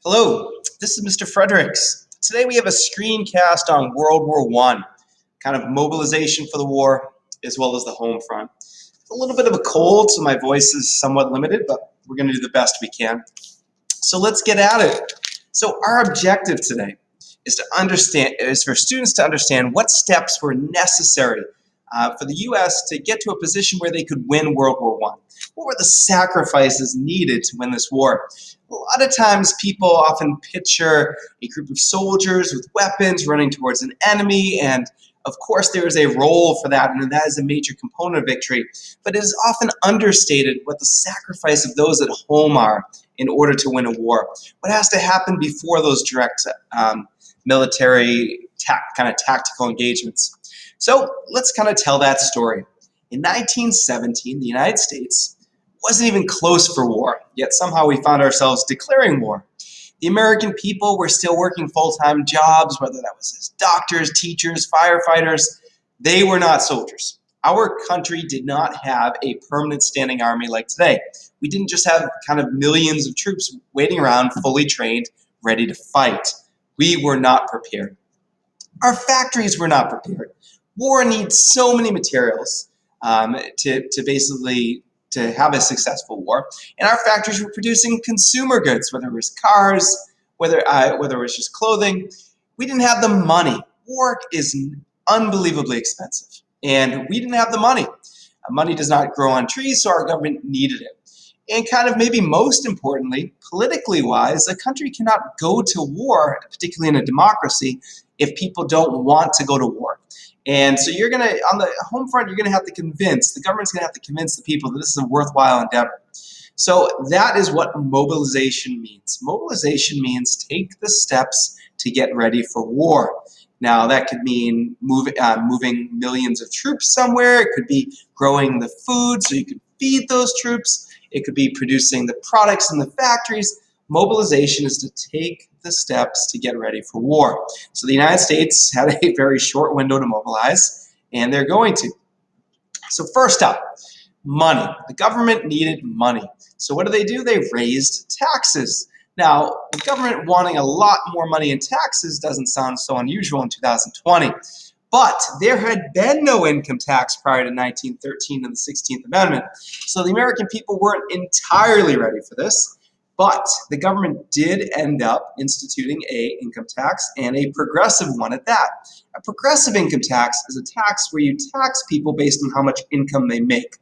Hello, this is Mr. Fredericks. Today we have a screencast on World War I, kind of mobilization for the war, as well as the home front. It's a little bit of a cold, so my voice is somewhat limited, but we're going to do the best we can. So let's get at it. So our objective today is for students to understand what steps were necessary for the U.S. to get to a position where they could win World War I. What were the sacrifices needed to win this war? A lot of times people often picture a group of soldiers with weapons running towards an enemy, and of course there is a role for that, and that is a major component of victory. But it is often understated what the sacrifice of those at home are in order to win a war. What has to happen before those direct military kind of tactical engagements. So let's kind of tell that story. In 1917, the United States wasn't even close for war, yet somehow we found ourselves declaring war. The American people were still working full-time jobs, whether that was as doctors, teachers, firefighters. They were not soldiers. Our country did not have a permanent standing army like today. We didn't just have kind of millions of troops waiting around, fully trained, ready to fight. We were not prepared. Our factories were not prepared. War needs so many materials to basically to have a successful war. And our factories were producing consumer goods, whether it was cars, whether it was just clothing. We didn't have the money. War is unbelievably expensive, and we didn't have the money. Money does not grow on trees, so our government needed it. And kind of maybe most importantly, politically wise, a country cannot go to war, particularly in a democracy, if people don't want to go to war. And so you're going to, on the home front, you're going to have to convince, the government's going to have to convince the people that this is a worthwhile endeavor. So that is what mobilization means. Mobilization means take the steps to get ready for war. Now, that could mean moving millions of troops somewhere. It could be growing the food so you can feed those troops. It could be producing the products in the factories. Mobilization is to take the steps to get ready for war. So the United States had a very short window to mobilize, and they're going to. So first up, money. The government needed money. So what do? They raised taxes. Now, the government wanting a lot more money in taxes doesn't sound so unusual in 2020. But there had been no income tax prior to 1913 and the 16th Amendment. So the American people weren't entirely ready for this. But the government did end up instituting an income tax, and a progressive one at that. A progressive income tax is a tax where you tax people based on how much income they make.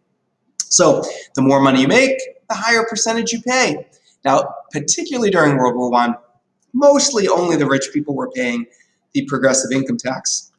So the more money you make, the higher percentage you pay. Now, particularly during World War I, mostly only the rich people were paying the progressive income tax.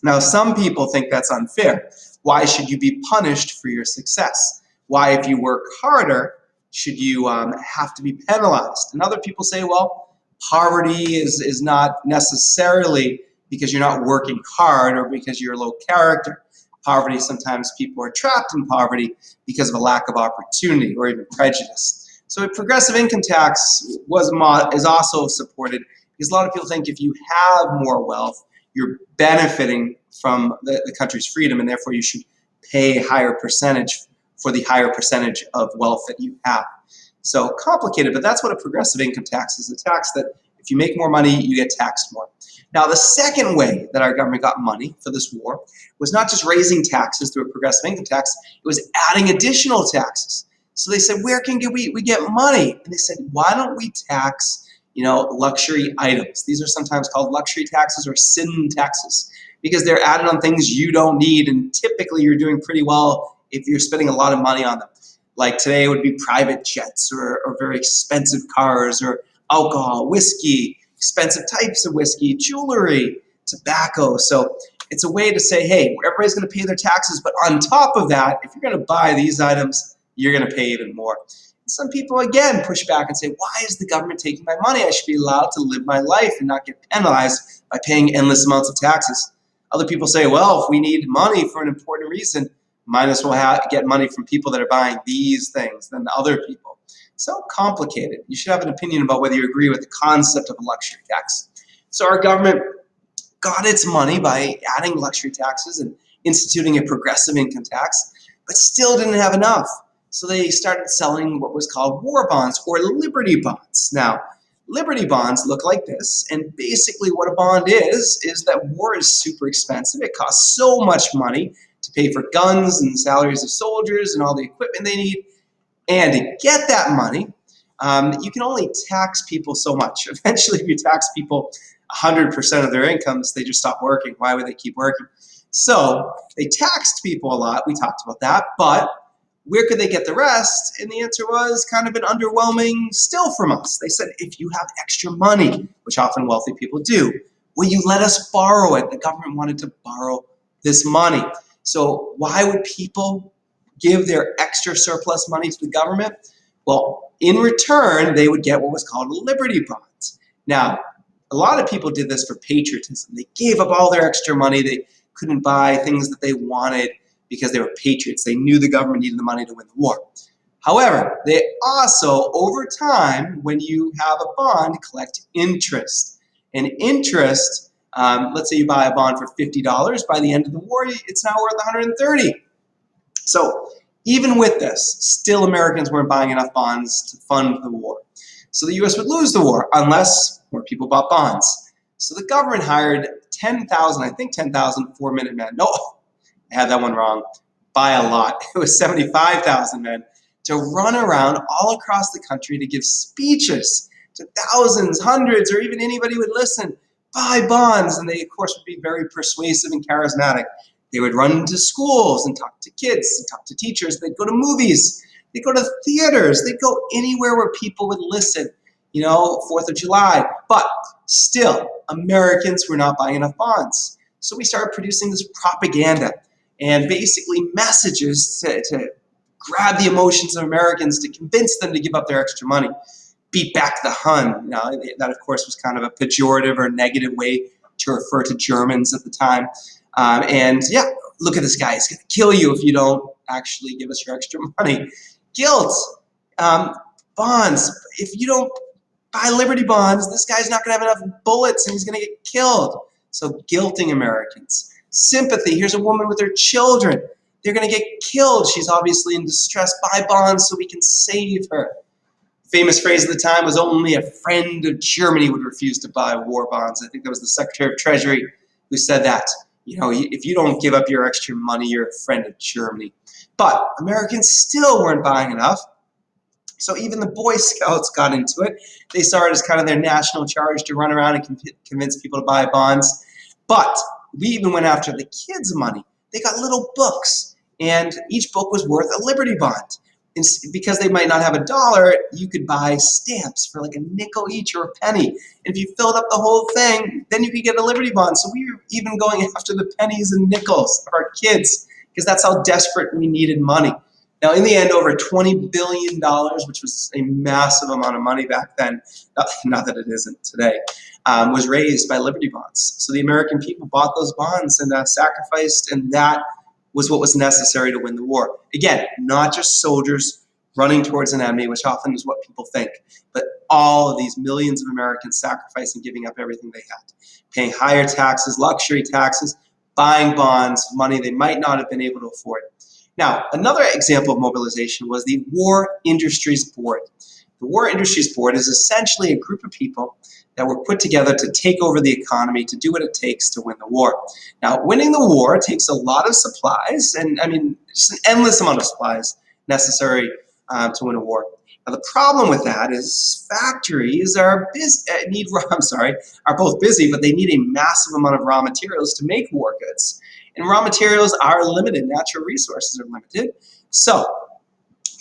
Now, some people think that's unfair. Why should you be punished for your success? Why, if you work harder, should you have to be penalized? And other people say, well, poverty is not necessarily because you're not working hard or because you're low character. Poverty, sometimes people are trapped in poverty because of a lack of opportunity or even prejudice. So a progressive income tax is also supported because a lot of people think if you have more wealth, you're benefiting from the country's freedom, and therefore you should pay a higher percentage for the higher percentage of wealth that you have. So complicated, but that's what a progressive income tax is, a tax that if you make more money, you get taxed more. Now, the second way that our government got money for this war was not just raising taxes through a progressive income tax, it was adding additional taxes. So they said, where can we get money? And they said, why don't we tax luxury items? These are sometimes called luxury taxes or sin taxes because they're added on things you don't need, and typically you're doing pretty well if you're spending a lot of money on them. Like today it would be private jets or very expensive cars or alcohol, whiskey, expensive types of whiskey, jewelry, tobacco. So it's a way to say, hey, everybody's going to pay their taxes, but on top of that, if you're going to buy these items, you're going to pay even more. And some people, again, push back and say, why is the government taking my money? I should be allowed to live my life and not get penalized by paying endless amounts of taxes. Other people say, well, if we need money for an important reason, might as well get money from people that are buying these things than other people. So complicated. You should have an opinion about whether you agree with the concept of a luxury tax. So our government got its money by adding luxury taxes and instituting a progressive income tax, but still didn't have enough. So they started selling what was called war bonds or liberty bonds. Now, Liberty bonds look like this, and basically what a bond is that war is super expensive. It costs so much money to pay for guns and salaries of soldiers and all the equipment they need. And to get that money, you can only tax people so much. Eventually, if you tax people 100% of their incomes, they just stop working. Why would they keep working? So they taxed people a lot. We talked about that. But where could they get the rest? And the answer was kind of an underwhelming still from us. They said, if you have extra money, which often wealthy people do, will you let us borrow it? The government wanted to borrow this money. So why would people give their extra surplus money to the government? Well, in return, they would get what was called a Liberty Bond. Now, a lot of people did this for patriotism. They gave up all their extra money. They couldn't buy things that they wanted because they were patriots. They knew the government needed the money to win the war. However, they also, over time, when you have a bond, collect interest. And interest, let's say you buy a bond for $50. By the end of the war, it's now worth $130. So even with this, still Americans weren't buying enough bonds to fund the war. So the U.S. would lose the war unless more people bought bonds. So the government hired 10,000, I think 10,000 4-minute men. No, I had that one wrong by a lot. It was 75,000 men to run around all across the country to give speeches to thousands, hundreds, or even anybody would listen, buy bonds. And they, of course, would be very persuasive and charismatic. They would run to schools and talk to kids and talk to teachers. They'd go to movies. They'd go to theaters. They'd go anywhere where people would listen, 4th of July. But still, Americans were not buying enough bonds. So we started producing this propaganda and basically messages to grab the emotions of Americans, to convince them to give up their extra money. Beat back the Hun. That, of course, was kind of a pejorative or negative way to refer to Germans at the time. And yeah, look at this guy. He's going to kill you if you don't actually give us your extra money. Guilt. Bonds. If you don't buy Liberty bonds, this guy's not going to have enough bullets and he's going to get killed. So guilting Americans. Sympathy. Here's a woman with her children. They're going to get killed. She's obviously in distress. Buy bonds so we can save her. Famous phrase at the time was only a friend of Germany would refuse to buy war bonds. I think that was the Secretary of Treasury who said that. If you don't give up your extra money, you're a friend of Germany. But Americans still weren't buying enough. So even the Boy Scouts got into it. They saw it as kind of their national charge to run around and convince people to buy bonds. But we even went after the kids' money. They got little books, and each book was worth a Liberty Bond. And because they might not have $1, you could buy stamps for like a nickel each or a penny. And if you filled up the whole thing, then you could get a Liberty Bond. So we were even going after the pennies and nickels of our kids because that's how desperate we needed money. Now, in the end, over $20 billion, which was a massive amount of money back then, not that it isn't today, was raised by Liberty Bonds. So the American people bought those bonds and sacrificed, and that was what was necessary to win the war. Again, not just soldiers running towards an enemy, which often is what people think, but all of these millions of Americans sacrificing, giving up everything they had, paying higher taxes, luxury taxes, buying bonds, money they might not have been able to afford. Now, another example of mobilization was the War Industries Board. The War Industries Board is essentially a group of people that were put together to take over the economy, to do what it takes to win the war. Now, winning the war takes a lot of supplies, and just an endless amount of supplies necessary to win a war. Now, the problem with that is factories are both busy, but they need a massive amount of raw materials to make war goods. And raw materials are limited. Natural resources are limited. So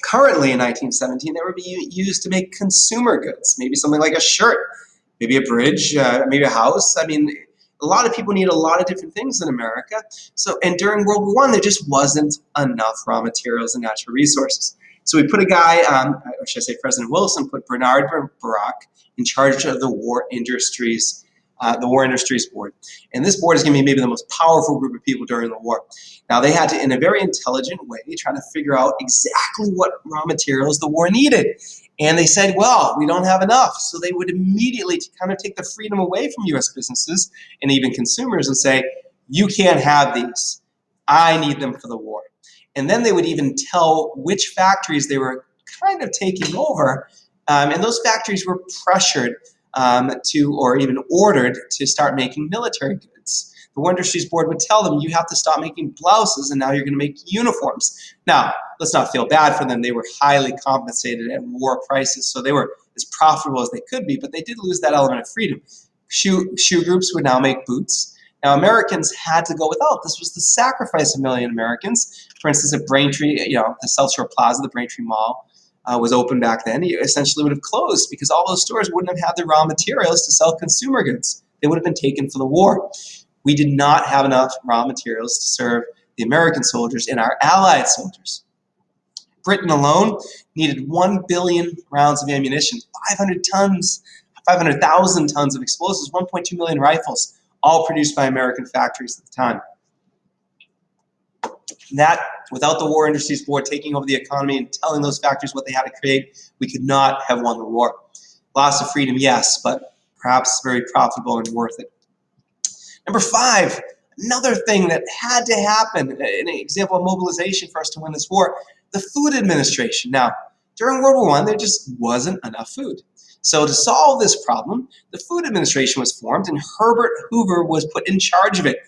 currently in 1917, they were being used to make consumer goods, maybe something like a shirt, maybe a bridge, maybe a house. A lot of people need a lot of different things in America. And during World War I, there just wasn't enough raw materials and natural resources. So we put a guy, or should I say President Wilson, put Bernard Barak in charge of the War Industries Board. And this board is going to be maybe the most powerful group of people during the war. Now, they had to, in a very intelligent way, try to figure out exactly what raw materials the war needed. And they said, well, we don't have enough. So they would immediately kind of take the freedom away from U.S. businesses and even consumers and say, you can't have these. I need them for the war. And then they would even tell which factories they were kind of taking over. And those factories were pressured or even ordered to start making military goods. The War Industries Board would tell them, you have to stop making blouses and now you're going to make uniforms. Now, let's not feel bad for them. They were highly compensated at war prices, so they were as profitable as they could be, but they did lose that element of freedom. Shoe groups would now make boots. Now, Americans had to go without. This was the sacrifice of a million Americans. For instance, at Braintree, the South Shore Plaza, the Braintree Mall, was open back then. It essentially would have closed because all those stores wouldn't have had the raw materials to sell consumer goods. They would have been taken for the war. We did not have enough raw materials to serve the American soldiers and our allied soldiers. Britain alone needed 1 billion rounds of ammunition, 500,000 tons of explosives, 1.2 million rifles, all produced by American factories at the time. That, without the War Industries Board taking over the economy and telling those factories what they had to create, we could not have won the war. Loss of freedom, yes, but perhaps very profitable and worth it. Number 5, another thing that had to happen, an example of mobilization for us to win this war, the Food Administration. Now, during World War I, there just wasn't enough food. So to solve this problem, the Food Administration was formed and Herbert Hoover was put in charge of it.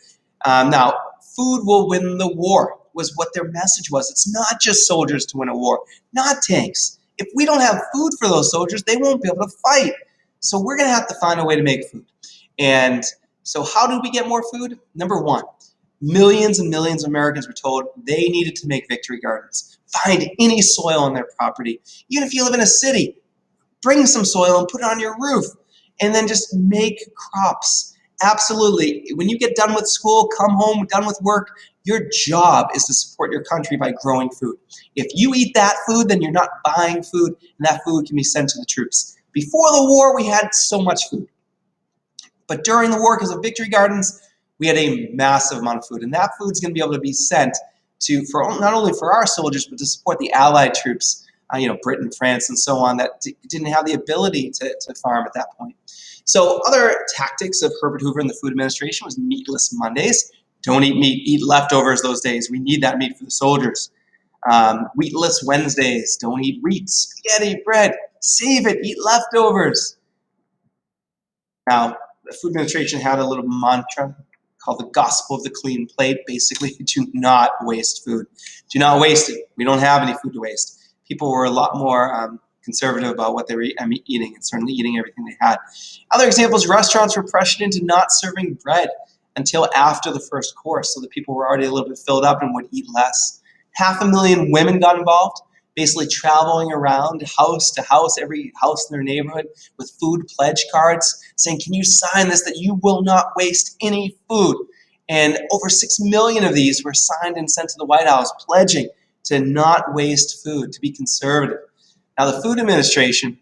Now, food will win the war was what their message was. It's not just soldiers to win a war, not tanks. If we don't have food for those soldiers, they won't be able to fight. So we're going to have to find a way to make food. And so how do we get more food? Number 1, millions and millions of Americans were told they needed to make victory gardens. Find any soil on their property. Even if you live in a city, bring some soil and put it on your roof. And then just make crops. Absolutely. When you get done with school, come home, done with work, your job is to support your country by growing food. If you eat that food, then you're not buying food, and that food can be sent to the troops. Before the war, we had so much food. But during the war, because of victory gardens, we had a massive amount of food. And that food's going to be able to be sent to, not only for our soldiers, but to support the Allied troops, Britain, France, and so on, that didn't have the ability to farm at that point. So other tactics of Herbert Hoover and the Food Administration was meatless Mondays. Don't eat meat, eat leftovers those days. We need that meat for the soldiers. Wheatless Wednesdays, don't eat wheat, spaghetti, bread, save it, eat leftovers. Now, the Food Administration had a little mantra called the Gospel of the Clean Plate. Basically, do not waste food. Do not waste it. We don't have any food to waste. People were a lot more conservative about what they were eating and certainly eating everything they had. Other examples, restaurants were pressured into not serving bread until after the first course, so that people were already a little bit filled up and would eat less. 500,000 women got involved, basically traveling around house to house, every house in their neighborhood with food pledge cards saying, can you sign this that you will not waste any food? And over 6 million of these were signed and sent to the White House pledging to not waste food, to be conservative. Now, the Food Administration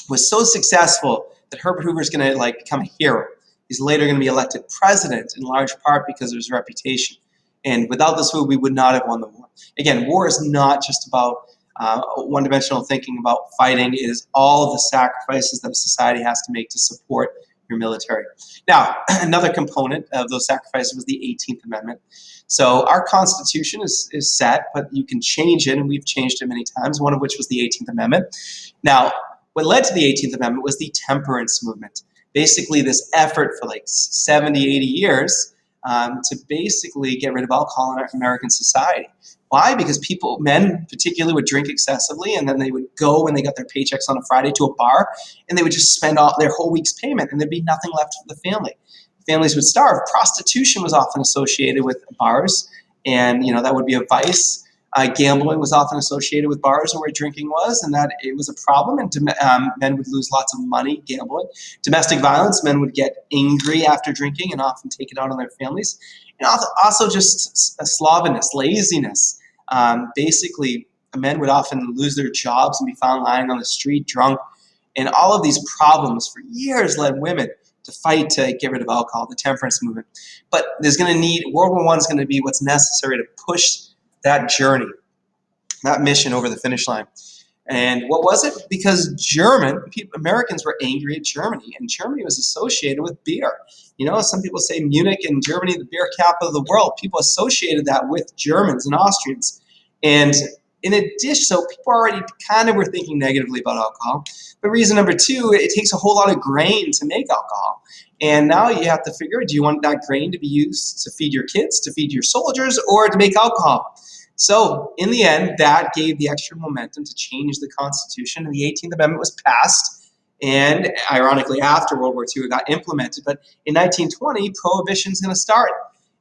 was so successful that Herbert Hoover is going to become a hero. He's later going to be elected president in large part because of his reputation. And without this food, we would not have won the war. Again, war is not just about one-dimensional thinking about fighting. It is all the sacrifices that a society has to make to support your military. Now, another component of those sacrifices was the 18th Amendment. So our Constitution is set, but you can change it, and we've changed it many times, one of which was the 18th Amendment. Now, what led to the 18th Amendment was the temperance movement. Basically, this effort for 70, 80 years to basically get rid of alcohol in our American society. Why? Because men particularly, would drink excessively, and then they would go when they got their paychecks on a Friday to a bar, and they would just spend all their whole week's payment, and there'd be nothing left for the family. Families would starve. Prostitution was often associated with bars, and that would be a vice. Gambling was often associated with bars where drinking was, and that it was a problem, and men would lose lots of money gambling. Domestic violence, men would get angry after drinking and often take it out on their families. And also just slovenliness, laziness. Basically, men would often lose their jobs and be found lying on the street drunk. And all of these problems for years led women to fight to get rid of alcohol, the temperance movement. But World War I is going to be what's necessary to push that journey, that mission over the finish line. And what was it? Because Americans were angry at Germany, and Germany was associated with beer. Some people say Munich and Germany, the beer capital of the world. People associated that with Germans and Austrians. And in addition, so people already kind of were thinking negatively about alcohol. But reason number two, it takes a whole lot of grain to make alcohol. And now you have to figure, do you want that grain to be used to feed your kids, to feed your soldiers, or to make alcohol? So in the end, that gave the extra momentum to change the Constitution, and the 18th Amendment was passed. And ironically, after World War II, it got implemented. But in 1920, prohibition is going to start,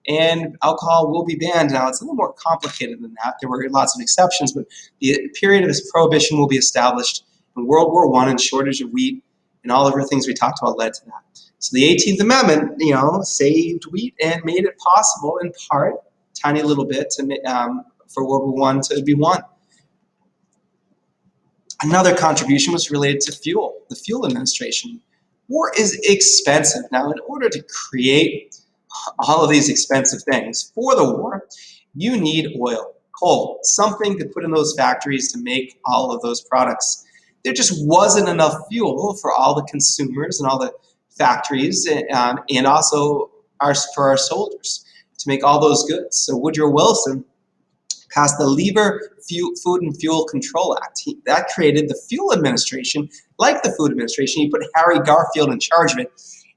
and alcohol will be banned. Now, it's a little more complicated than that. There were lots of exceptions, but the period of this prohibition will be established. And World War I and shortage of wheat and all of the things we talked about led to that. So the 18th Amendment, saved wheat and made it possible, in part, tiny little bit, for World War I to be won. Another contribution was related to fuel, the fuel administration. War is expensive. Now, in order to create all of these expensive things for the war, you need oil, coal, something to put in those factories to make all of those products. There just wasn't enough fuel for all the consumers and all the factories, and also for our soldiers to make all those goods. So Woodrow Wilson passed the Lever Food and Fuel Control Act. That created the Fuel Administration. Like the Food Administration, he put Harry Garfield in charge of it,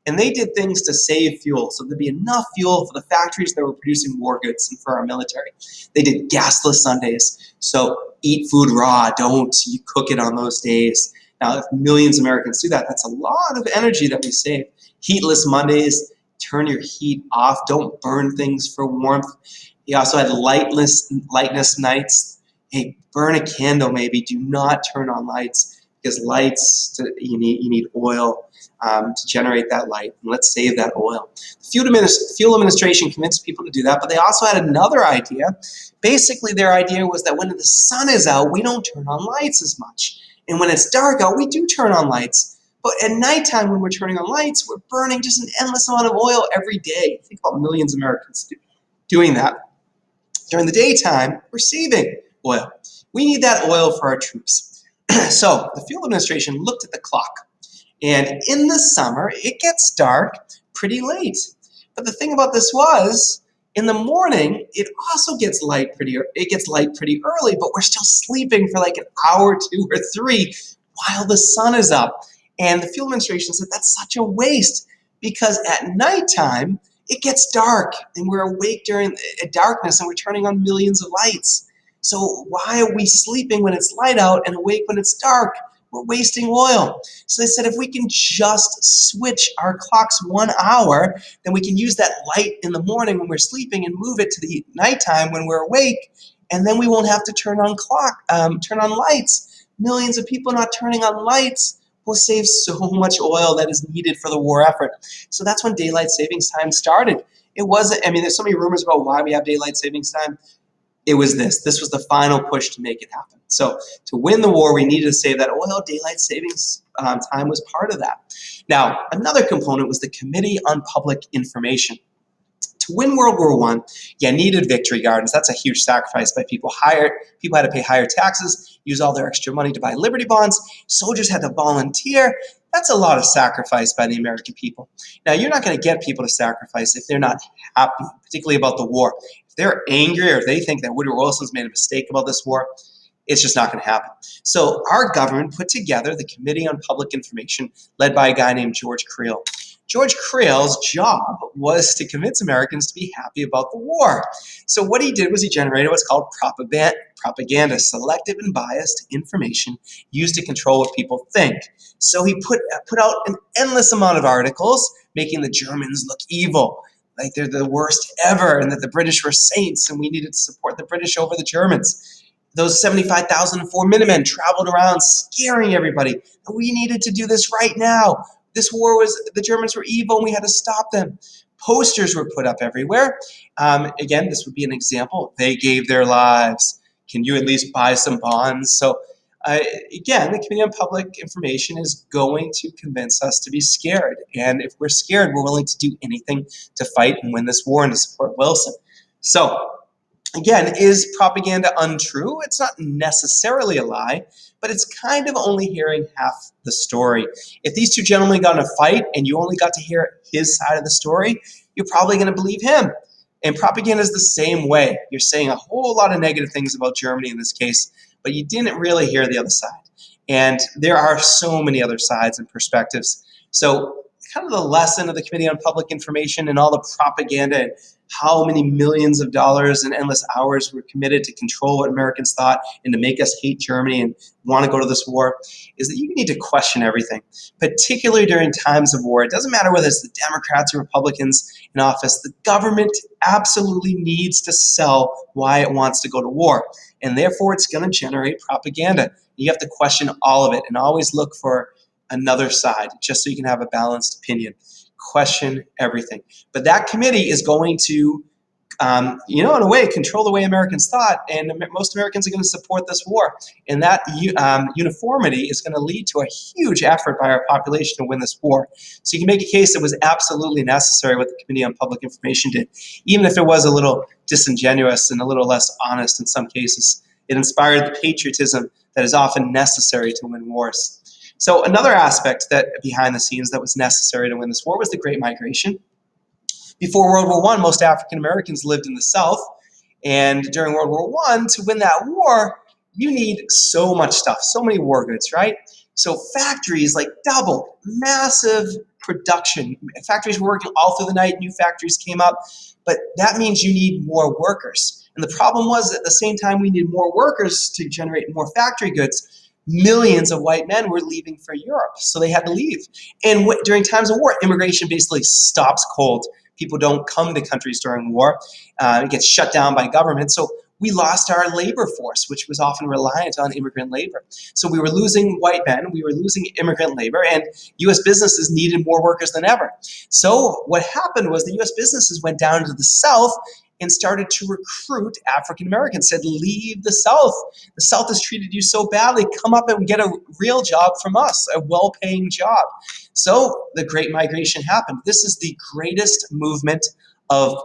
and they did things to save fuel, so there'd be enough fuel for the factories that were producing war goods and for our military. They did gasless Sundays, so eat food raw, don't you cook it on those days. Now, if millions of Americans do that, that's a lot of energy that we save. Heatless Mondays, turn your heat off, don't burn things for warmth. He also had lightness nights. Hey, burn a candle maybe, do not turn on lights, because lights, you need oil to generate that light. And let's save that oil. The Fuel Administration convinced people to do that, but they also had another idea. Basically, their idea was that when the sun is out, we don't turn on lights as much. And when it's dark out, we do turn on lights. But at nighttime, when we're turning on lights, we're burning just an endless amount of oil every day. Think about millions of Americans doing that. During the daytime, we're saving oil. We need that oil for our troops. So the Fuel Administration looked at the clock. And in the summer, it gets dark pretty late. But the thing about this was, in the morning, it also gets light pretty early, but we're still sleeping for like an hour, 2 or 3 while the sun is up. And the Fuel Administration said that's such a waste, because at nighttime, it gets dark and we're awake during darkness and we're turning on millions of lights. So why are we sleeping when it's light out and awake when it's dark? We're wasting oil. So they said if we can just switch our clocks 1 hour, then we can use that light in the morning when we're sleeping and move it to the nighttime when we're awake, and then we won't have to turn on lights. Millions of people not turning on lights will save so much oil that is needed for the war effort. So that's when daylight savings time started. It wasn't, there's so many rumors about why we have daylight savings time. It was this. This was the final push to make it happen. So to win the war, we needed to save that oil. Daylight savings time was part of that. Now, another component was the Committee on Public Information. To win World War I, you needed victory gardens. That's a huge sacrifice by people. People had to pay higher taxes, use all their extra money to buy Liberty bonds. Soldiers had to volunteer. That's a lot of sacrifice by the American people. Now, you're not going to get people to sacrifice if they're not happy, particularly about the war. If they're angry or if they think that Woodrow Wilson's made a mistake about this war, it's just not going to happen. So our government put together the Committee on Public Information, led by a guy named George Creel. George Creel's job was to convince Americans to be happy about the war. So what he did was he generated what's called propaganda, selective and biased information used to control what people think. So he put out an endless amount of articles making the Germans look evil, like they're the worst ever, and that the British were saints and we needed to support the British over the Germans. Those 75,004 Minutemen traveled around scaring everybody. And we needed to do this right now. This war the Germans were evil and we had to stop them. Posters were put up everywhere. Again, this would be an example. They gave their lives. Can you at least buy some bonds? So again, the Committee on Public Information is going to convince us to be scared. And if we're scared, we're willing to do anything to fight and win this war and to support Wilson. So again, is propaganda untrue? It's not necessarily a lie, but it's kind of only hearing half the story. If these two gentlemen got in a fight and you only got to hear his side of the story, you're probably going to believe him. And propaganda is the same way. You're saying a whole lot of negative things about Germany in this case, but you didn't really hear the other side. And there are so many other sides and perspectives. So kind of the lesson of the Committee on Public Information and all the propaganda and how many millions of dollars and endless hours were committed to control what Americans thought and to make us hate Germany and want to go to this war is that you need to question everything, particularly during times of war. It doesn't matter whether it's the Democrats or Republicans in office. The government absolutely needs to sell why it wants to go to war, and therefore it's going to generate propaganda. You have to question all of it and always look for another side just so you can have a balanced opinion. Question everything. But that committee is going to, in a way, control the way Americans thought, and most Americans are going to support this war. And that uniformity is going to lead to a huge effort by our population to win this war. So you can make a case that was absolutely necessary what the Committee on Public Information did, even if it was a little disingenuous and a little less honest in some cases. It inspired the patriotism that is often necessary to win wars. So another aspect that behind the scenes that was necessary to win this war was the Great Migration. Before World War I, most African Americans lived in the South, and during World War I, to win that war, you need so much stuff, so many war goods, right? So factories like doubled, massive production. Factories were working all through the night, new factories came up, but that means you need more workers. And the problem was at the same time we needed more workers to generate more factory goods, millions of white men were leaving for Europe, so they had to leave. And during times of war, immigration basically stops cold. People don't come to countries during war. It gets shut down by government. So we lost our labor force, which was often reliant on immigrant labor. So we were losing white men, we were losing immigrant labor, and U.S. businesses needed more workers than ever. So what happened was the U.S. businesses went down to the South and started to recruit African Americans, said, leave the South. The South has treated you so badly. Come up and get a real job from us, a well-paying job. So the Great Migration happened. This is the greatest movement of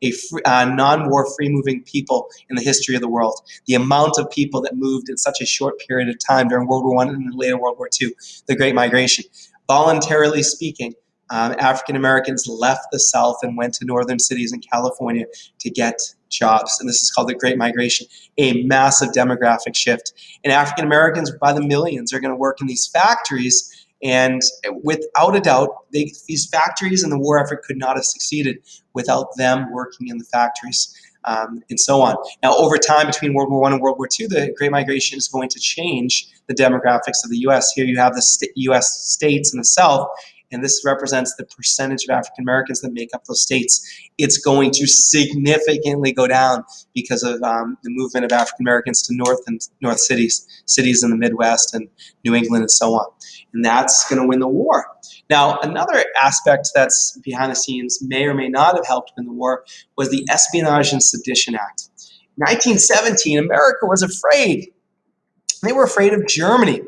a non-war free-moving people in the history of the world. The amount of people that moved in such a short period of time during World War I and later World War II, the Great Migration. Voluntarily speaking, African Americans left the South and went to northern cities in California to get jobs. And this is called the Great Migration, a massive demographic shift. And African Americans, by the millions, are going to work in these factories. And without a doubt, these factories and the war effort could not have succeeded without them working in the factories. And so on. Now, over time, between World War I and World War II, the Great Migration is going to change the demographics of the U.S. Here you have the U.S. states in the South, and this represents the percentage of African Americans that make up those states. It's going to significantly go down because of the movement of African Americans to north cities in the Midwest and New England and so on. And that's going to win the war. Now, another aspect that's behind the scenes may or may not have helped win the war was the Espionage and Sedition Act. In 1917, America was afraid. They were afraid of Germany.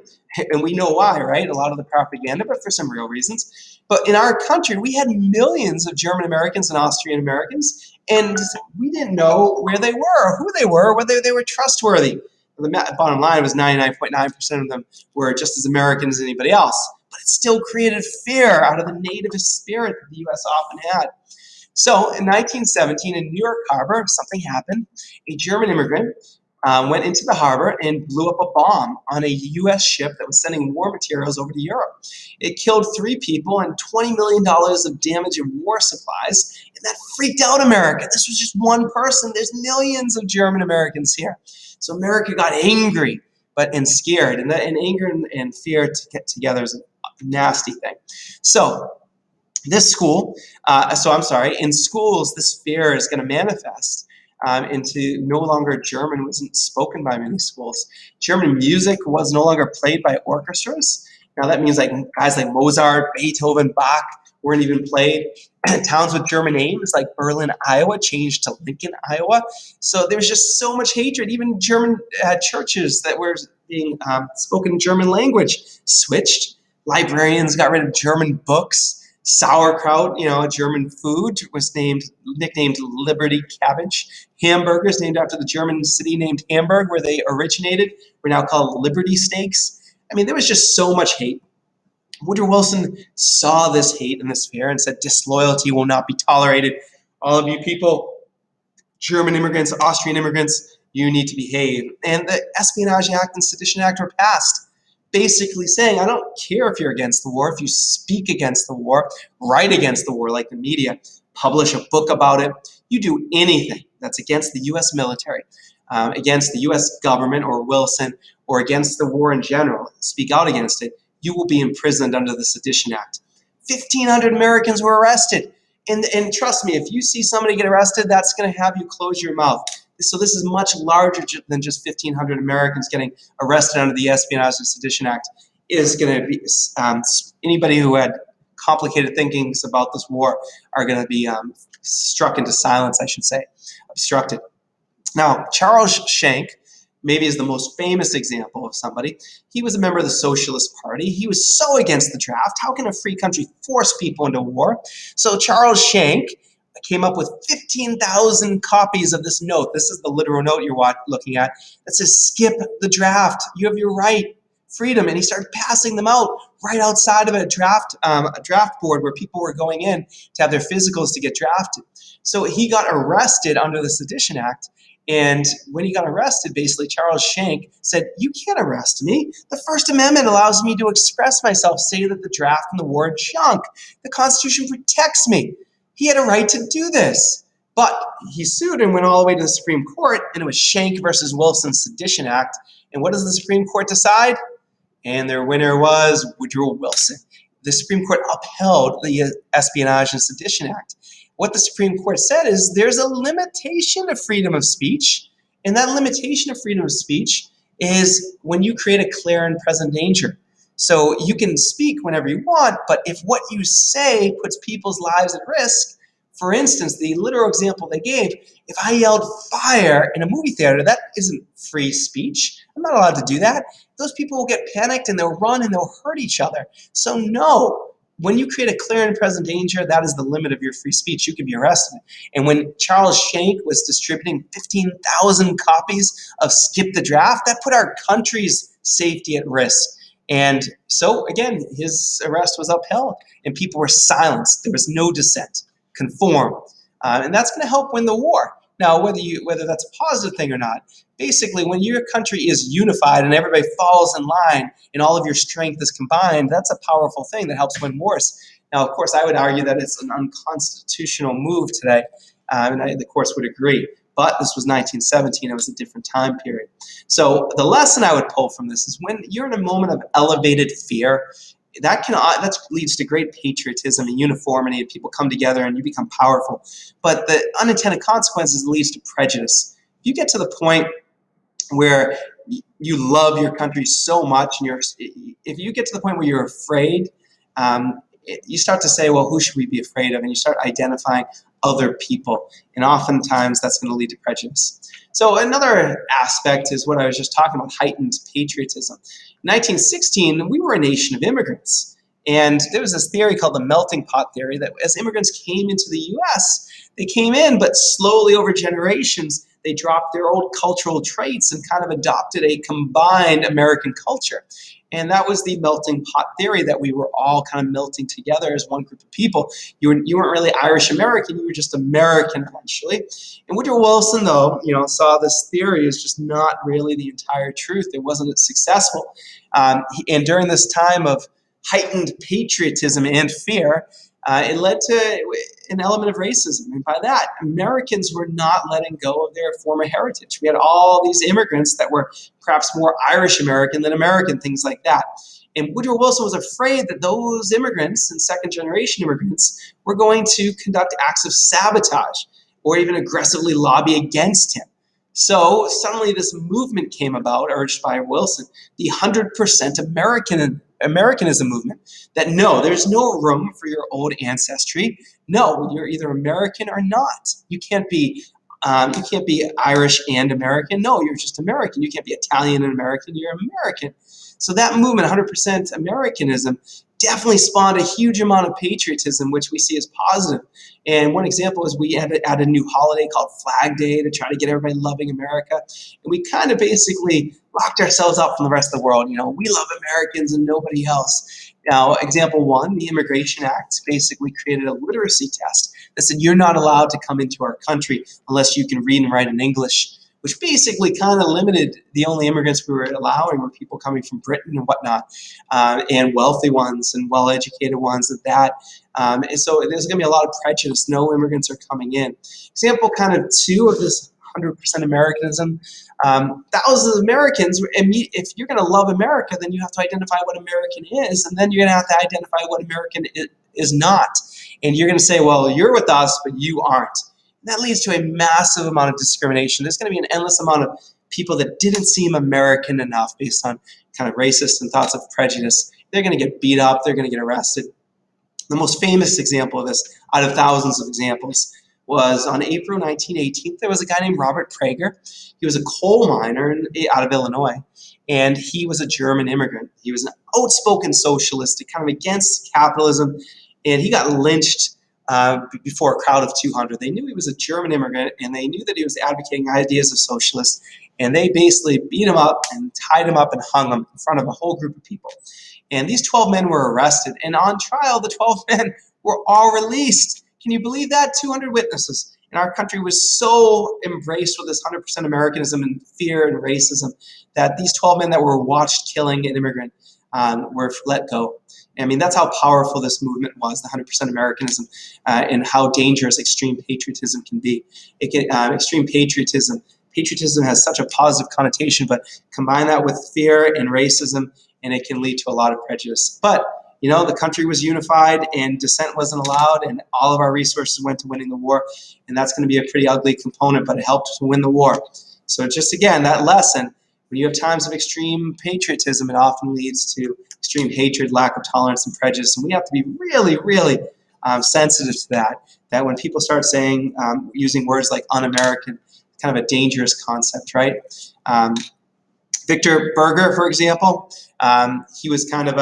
And we know why, right? A lot of the propaganda, but for some real reasons. But in our country, we had millions of German Americans and Austrian Americans, and we didn't know where they were, or who they were, or whether they were trustworthy. The bottom line was 99.9% of them were just as American as anybody else. But it still created fear out of the nativist spirit that the U.S. often had. So in 1917, in New York Harbor, something happened. A German immigrant went into the harbor and blew up a bomb on a U.S. ship that was sending war materials over to Europe. It killed 3 people and $20 million of damage in war supplies, and that freaked out America. This was just one person. There's millions of German Americans here. So America got angry and scared, and anger and fear to get together is a nasty thing. So in schools, this fear is going to manifest into no longer German wasn't spoken by many schools. German music was no longer played by orchestras. Now that means like guys like Mozart, Beethoven, Bach weren't even played. Towns with German names like Berlin, Iowa changed to Lincoln, Iowa. So there's just so much hatred. Even German churches that were being spoken German language switched. Librarians got rid of German books. Sauerkraut, German food, was nicknamed Liberty Cabbage. Hamburgers, named after the German city named Hamburg, where they originated, were now called Liberty Steaks. I mean, there was just so much hate. Woodrow Wilson saw this hate and this fear and said, disloyalty will not be tolerated. All of you people, German immigrants, Austrian immigrants, You need to behave. And the Espionage Act and Sedition Act were passed, basically saying, I don't care if you're against the war, if you speak against the war, write against the war like the media, publish a book about it, you do anything that's against the U.S. military, against the U.S. government or Wilson, or against the war in general, speak out against it, you will be imprisoned under the Sedition Act. 1,500 Americans were arrested. And trust me, if you see somebody get arrested, that's going to have you close your mouth. So this is much larger than just 1,500 Americans getting arrested under the Espionage and Sedition Act. Is going to be anybody who had complicated thinkings about this war are going to be struck into silence, I should say, obstructed. Now, Charles Schenck maybe is the most famous example of somebody. He was a member of the Socialist Party. He was so against the draft. How can a free country force people into war? So Charles Schenck came up with 15,000 copies of this note. This is the literal note you're looking at that says, skip the draft. You have your right, freedom. And he started passing them out right outside of a draft board where people were going in to have their physicals to get drafted. So he got arrested under the Sedition Act. And when he got arrested, basically, Charles Schenck said, you can't arrest me. The First Amendment allows me to express myself, say that the draft and the war are junk. The Constitution protects me. He had a right to do this. But he sued and went all the way to the Supreme Court, and it was Schenck versus Wilson Sedition Act. And what does the Supreme Court decide? And their winner was Woodrow Wilson. The Supreme Court upheld the Espionage and Sedition Act. What the Supreme Court said is there's a limitation of freedom of speech, and that limitation of freedom of speech is when you create a clear and present danger. So you can speak whenever you want, but if what you say puts people's lives at risk, for instance, the literal example they gave, if I yelled fire in a movie theater, that isn't free speech. I'm not allowed to do that. Those people will get panicked and they'll run and they'll hurt each other. So no. When you create a clear and present danger, that is the limit of your free speech. You can be arrested. And when Charles Schenck was distributing 15,000 copies of Skip the Draft, that put our country's safety at risk. And so, again, his arrest was upheld, and people were silenced. There was no dissent. Conform. And that's going to help win the war. Now, whether that's a positive thing or not, basically, when your country is unified and everybody falls in line and all of your strength is combined, that's a powerful thing that helps win wars. Now, of course, I would argue that it's an unconstitutional move today, and the courts would agree. But this was 1917. It was a different time period. So the lesson I would pull from this is when you're in a moment of elevated fear, that leads to great patriotism and uniformity, and people come together and you become powerful. But the unintended consequences leads to prejudice. If you get to the point where you love your country so much, and if you get to the point where you're afraid, you start to say, well, who should we be afraid of? And you start identifying other people. And oftentimes that's going to lead to prejudice. So another aspect is what I was just talking about, heightened patriotism. In 1916, we were a nation of immigrants. And there was this theory called the melting pot theory that as immigrants came into the U.S., they came in, but slowly over generations, they dropped their old cultural traits and kind of adopted a combined American culture. And that was the melting pot theory, that we were all kind of melting together as one group of people. You weren't really Irish American, you were just American eventually. And Woodrow Wilson, though, saw this theory as just not really the entire truth. It wasn't successful. And during this time of heightened patriotism and fear, it led to an element of racism. And by that, Americans were not letting go of their former heritage. We had all these immigrants that were perhaps more Irish American than American, things like that. And Woodrow Wilson was afraid that those immigrants and second generation immigrants were going to conduct acts of sabotage or even aggressively lobby against him. So suddenly this movement came about, urged by Wilson, the 100% Americanism movement, that no, there's no room for your old ancestry. No, you're either American or not. You can't be Irish and American. No, you're just American. You can't be Italian and American. You're American. So that movement, 100% Americanism, definitely spawned a huge amount of patriotism, which we see as positive. And one example is we added a new holiday called Flag Day to try to get everybody loving America. And we kind of basically locked ourselves up from the rest of the world. We love Americans and nobody else. Now, example one, the Immigration Act basically created a literacy test that said you're not allowed to come into our country unless you can read and write in English. which basically kind of limited the only immigrants we were allowing were people coming from Britain and whatnot, and wealthy ones and well-educated ones at that. And so there's going to be a lot of prejudice. No immigrants are coming in. Example kind of two of this 100% Americanism. Thousands of Americans, if you're going to love America, then you have to identify what American is, and then you're going to have to identify what American is not. And you're going to say, well, you're with us, but you aren't. And that leads to a massive amount of discrimination. There's going to be an endless amount of people that didn't seem American enough based on kind of racist and thoughts of prejudice. They're going to get beat up. They're going to get arrested. The most famous example of this, out of thousands of examples, was on April 1918. There was a guy named Robert Prager. He was a coal miner out of Illinois, and he was a German immigrant. He was an outspoken socialist, kind of against capitalism, and he got lynched before a crowd of 200. They knew he was a German immigrant, and they knew that he was advocating ideas of socialists, and they basically beat him up and tied him up and hung him in front of a whole group of people. And these 12 men were arrested, and on trial, the 12 men were all released. Can you believe that? 200 witnesses. And our country was so embraced with this 100% Americanism and fear and racism that these 12 men that were watched killing an immigrant were let go. I mean, that's how powerful this movement was, the 100% Americanism, and how dangerous extreme patriotism can be. Extreme patriotism has such a positive connotation, but combine that with fear and racism, and it can lead to a lot of prejudice. But the country was unified and dissent wasn't allowed, and all of our resources went to winning the war. And that's going to be a pretty ugly component, but it helped to win the war. So just again, that lesson, when you have times of extreme patriotism, it often leads to extreme hatred, lack of tolerance, and prejudice. And we have to be really, really sensitive to that when people start saying, using words like un-American, kind of a dangerous concept, right? Victor Berger, for example, he was kind of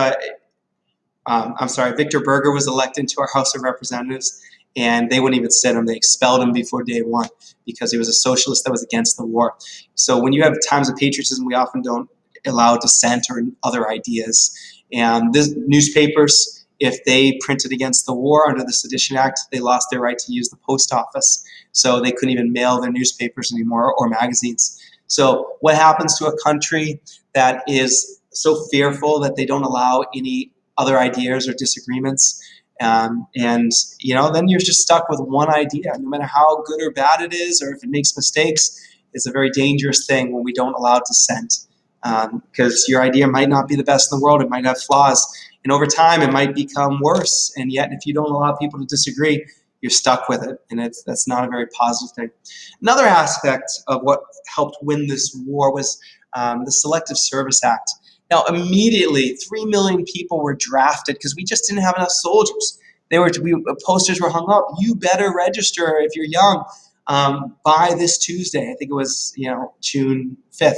Victor Berger was elected to our House of Representatives, and they wouldn't even sit him. They expelled him before day one because he was a socialist that was against the war. So when you have times of patriotism, we often don't allow dissent or other ideas. And the newspapers, if they printed against the war under the Sedition Act, they lost their right to use the post office. So they couldn't even mail their newspapers anymore or magazines. So what happens to a country that is so fearful that they don't allow any other ideas or disagreements? Then you're just stuck with one idea. No matter how good or bad it is, or if it makes mistakes, it's a very dangerous thing when we don't allow dissent. Because your idea might not be the best in the world. It might have flaws. And over time, it might become worse. And yet, if you don't allow people to disagree, you're stuck with it. And that's not a very positive thing. Another aspect of what helped win this war was the Selective Service Act. Now, immediately, 3 million people were drafted because we just didn't have enough soldiers. Posters were hung up. You better register if you're young by this Tuesday. I think it was June 5th,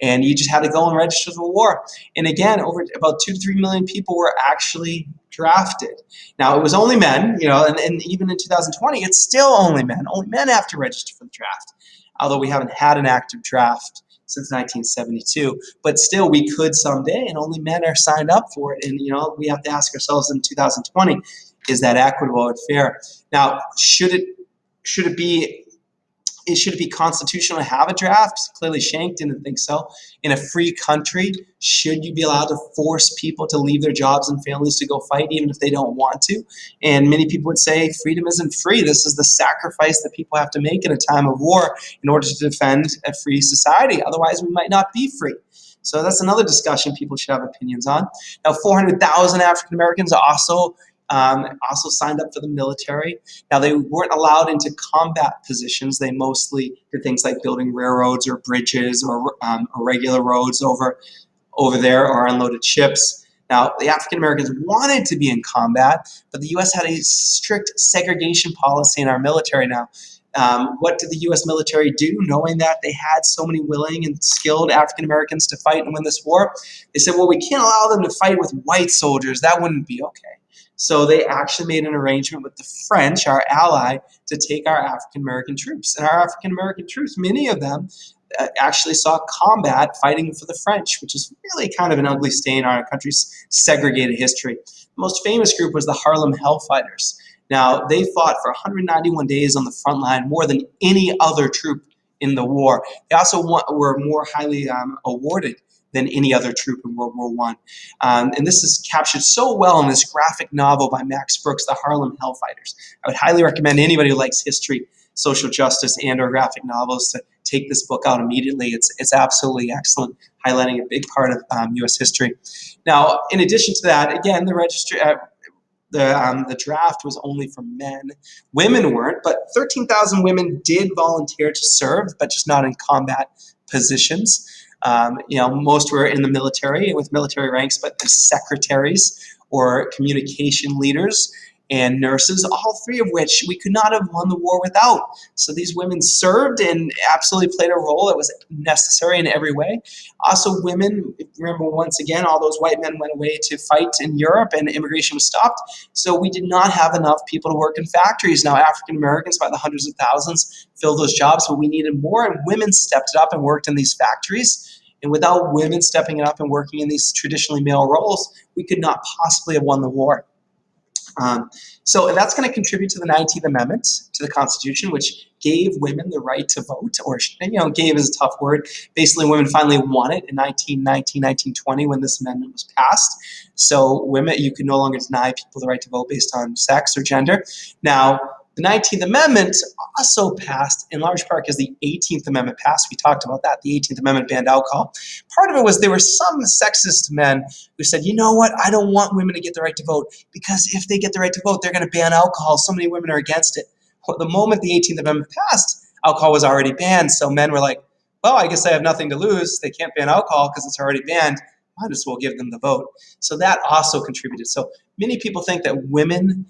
and you just had to go and register for the war. And again, over about 2 to 3 million people were actually drafted. Now, it was only men, and even in 2020, it's still only men. Only men have to register for the draft, although we haven't had an active draft since 1972, but still we could someday, and only men are signed up for it. And we have to ask ourselves in 2020, is that equitable and fair? Now, should it be constitutional to have a draft? Clearly Schenck didn't think so. In a free country, should you be allowed to force people to leave their jobs and families to go fight even if they don't want to? And many people would say freedom isn't free. This is the sacrifice that people have to make in a time of war in order to defend a free society. Otherwise, we might not be free. So that's another discussion people should have opinions on. Now, 400,000 African Americans also signed up for the military. Now, they weren't allowed into combat positions. They mostly did things like building railroads or bridges or regular roads over there, or unloaded ships. Now, the African Americans wanted to be in combat, but the U.S. had a strict segregation policy in our military now. What did the U.S. military do, knowing that they had so many willing and skilled African Americans to fight and win this war? They said, well, we can't allow them to fight with white soldiers. That wouldn't be okay. So they actually made an arrangement with the French, our ally, to take our African-American troops. And our African-American troops, many of them actually saw combat fighting for the French, which is really kind of an ugly stain on our country's segregated history. The most famous group was the Harlem Hellfighters. Now, they fought for 191 days on the front line, more than any other troop in the war. They also were more highly awarded than any other troop in World War I. And this is captured so well in this graphic novel by Max Brooks, The Harlem Hellfighters. I would highly recommend anybody who likes history, social justice, and or graphic novels to take this book out immediately. It's absolutely excellent, highlighting a big part of U.S. history. Now, in addition to that, again, the draft was only for men. Women weren't, but 13,000 women did volunteer to serve, but just not in combat positions. Most were in the military with military ranks, but as secretaries or communication leaders and nurses, all three of which we could not have won the war without. So these women served and absolutely played a role that was necessary in every way. Also, women, remember once again, all those white men went away to fight in Europe and immigration was stopped. So we did not have enough people to work in factories. Now African Americans, by the hundreds of thousands, filled those jobs, but we needed more, and women stepped up and worked in these factories. And without women stepping it up and working in these traditionally male roles, we could not possibly have won the war. So that's going to contribute to the 19th Amendment to the Constitution, which gave women the right to vote, or gave is a tough word. Basically, women finally won it in 1919, 1920 when this amendment was passed. So women, you could no longer deny people the right to vote based on sex or gender. Now, the 19th Amendment also passed in large part because the 18th Amendment passed. We talked about that. The 18th Amendment banned alcohol. Part of it was there were some sexist men who said, you know what, I don't want women to get the right to vote because if they get the right to vote, they're going to ban alcohol. So many women are against it. The moment the 18th Amendment passed, alcohol was already banned. So men were like, well, I guess I have nothing to lose. They can't ban alcohol because it's already banned. Might as well give them the vote. So that also contributed. So many people think that women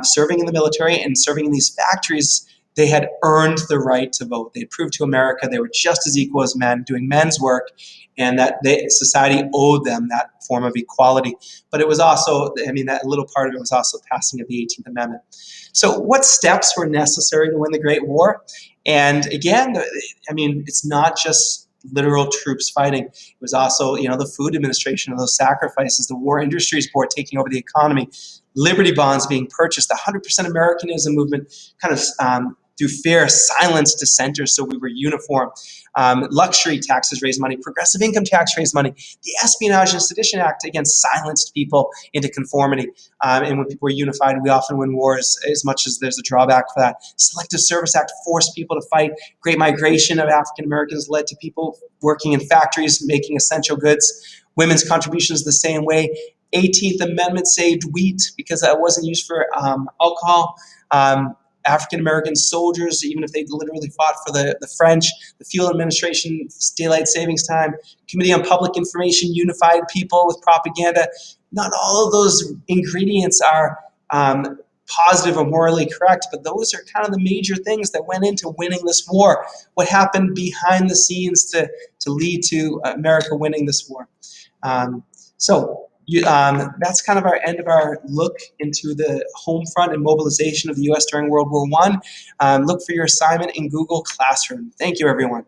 serving in the military and serving in these factories, they had earned the right to vote. They had proved to America they were just as equal as men, doing men's work, and that society owed them that form of equality. But it was also, that little part of it was also passing of the 18th Amendment. So what steps were necessary to win the Great War? And again, it's not just literal troops fighting. It was also, the Food Administration of those sacrifices, the War Industries Board taking over the economy, Liberty bonds being purchased, the 100% Americanism movement kind of through fear silenced dissenters so we were uniform. Luxury taxes raised money, progressive income tax raised money. The Espionage and Sedition Act, again, silenced people into conformity. And when people are unified, we often win wars as much as there's a drawback for that. Selective Service Act forced people to fight. Great migration of African Americans led to people working in factories, making essential goods. Women's contributions the same way. 18th Amendment saved wheat because that wasn't used for alcohol. African-American soldiers, even if they literally fought for the French, the Fuel Administration, daylight savings time, Committee on Public Information unified people with propaganda. Not all of those ingredients are positive or morally correct, but those are kind of the major things that went into winning this war. What happened behind the scenes to lead to America winning this war. That's kind of our end of our look into the home front and mobilization of the U.S. during World War I. Look for your assignment in Google Classroom. Thank you, everyone.